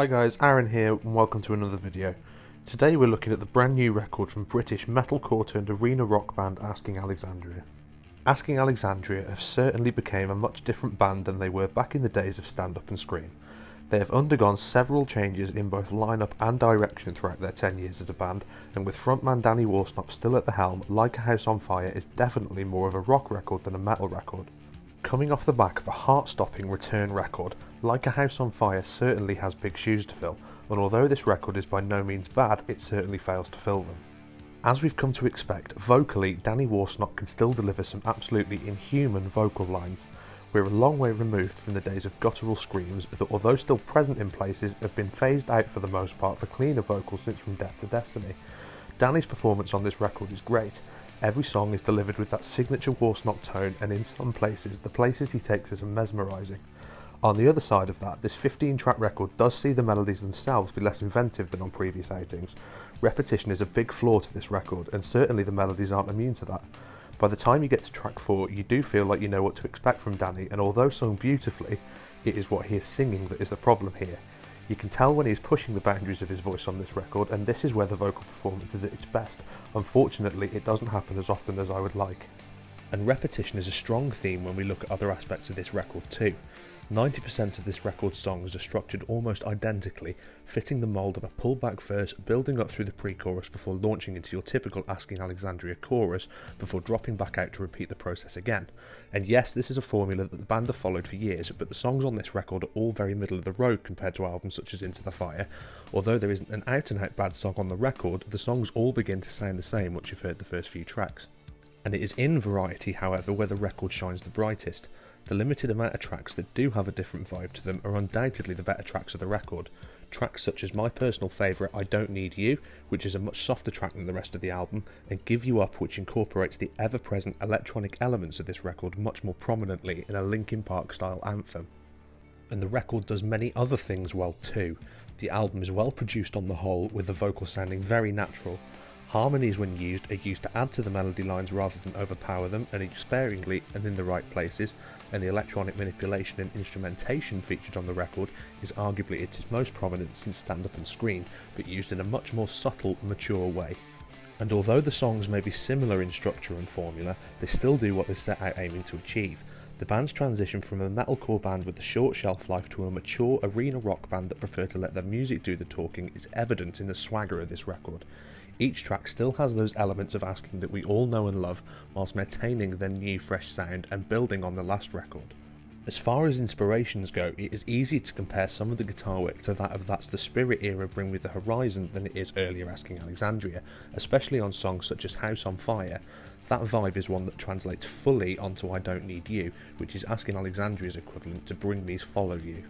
Hi guys, Aaron here and welcome to another video. Today we're looking at the brand new record from British metalcore turned arena rock band Asking Alexandria. Asking Alexandria have certainly become a much different band than they were back in the days of Stand Up and Scream. They have undergone several changes in both lineup and direction throughout their 10 years as a band, and with frontman Danny Worsnop still at the helm, Like a House on Fire is definitely more of a rock record than a metal record. Coming off the back of a heart-stopping return record, Like a House on Fire certainly has big shoes to fill, and although this record is by no means bad, it certainly fails to fill them. As we've come to expect, vocally, Danny Worsnop can still deliver some absolutely inhuman vocal lines. We're a long way removed from the days of guttural screams that, although still present in places, have been phased out for the most part for cleaner vocals since From Death to Destiny. Danny's performance on this record is great. Every song is delivered with that signature Worsnop tone, and in some places, the places he takes us are mesmerising. On the other side of that, this 15-track record does see the melodies themselves be less inventive than on previous outings. Repetition is a big flaw to this record, and certainly the melodies aren't immune to that. By the time you get to track 4, you do feel like you know what to expect from Danny, and although sung beautifully, it is what he is singing that is the problem here. You can tell when he's pushing the boundaries of his voice on this record, and this is where the vocal performance is at its best. Unfortunately, it doesn't happen as often as I would like. And repetition is a strong theme when we look at other aspects of this record too. 90% of this record's songs are structured almost identically, fitting the mould of a pullback verse, building up through the pre-chorus before launching into your typical Asking Alexandria chorus, before dropping back out to repeat the process again. And yes, this is a formula that the band have followed for years, but the songs on this record are all very middle of the road compared to albums such as Into the Fire. Although there isn't an out-and-out bad song on the record, the songs all begin to sound the same once you've heard the first few tracks. And it is in variety, however, where the record shines the brightest. The limited amount of tracks that do have a different vibe to them are undoubtedly the better tracks of the record. Tracks such as my personal favourite I Don't Need You, which is a much softer track than the rest of the album, and Give You Up, which incorporates the ever-present electronic elements of this record much more prominently in a Linkin Park style anthem. And the record does many other things well too. The album is well produced on the whole, with the vocals sounding very natural. Harmonies, when used, are used to add to the melody lines rather than overpower them, and each sparingly and in the right places, and the electronic manipulation and instrumentation featured on the record is arguably its most prominent since Stand Up and Scream, but used in a much more subtle, mature way. And although the songs may be similar in structure and formula, they still do what they set out aiming to achieve. The band's transition from a metalcore band with a short shelf life to a mature arena rock band that prefer to let their music do the talking is evident in the swagger of this record. Each track still has those elements of Asking that we all know and love, whilst maintaining their new fresh sound and building on the last record. As far as inspirations go, it is easy to compare some of the guitar work to that of That's the Spirit era Bring Me the Horizon than it is earlier Asking Alexandria, especially on songs such as House on Fire. That vibe is one that translates fully onto I Don't Need You, which is Asking Alexandria's equivalent to Bring Me's Follow You.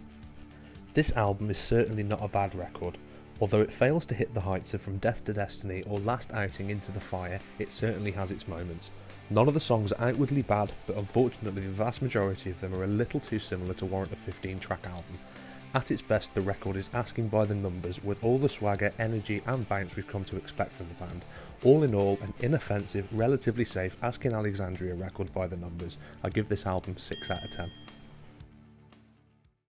This album is certainly not a bad record. Although it fails to hit the heights of From Death to Destiny or Last Outing Into the Fire, it certainly has its moments. None of the songs are outwardly bad, but unfortunately the vast majority of them are a little too similar to warrant a 15-track album. At its best, the record is asking by the numbers, with all the swagger, energy and bounce we've come to expect from the band. All in all, an inoffensive, relatively safe Asking Alexandria record by the numbers. I give this album 6 out of 10.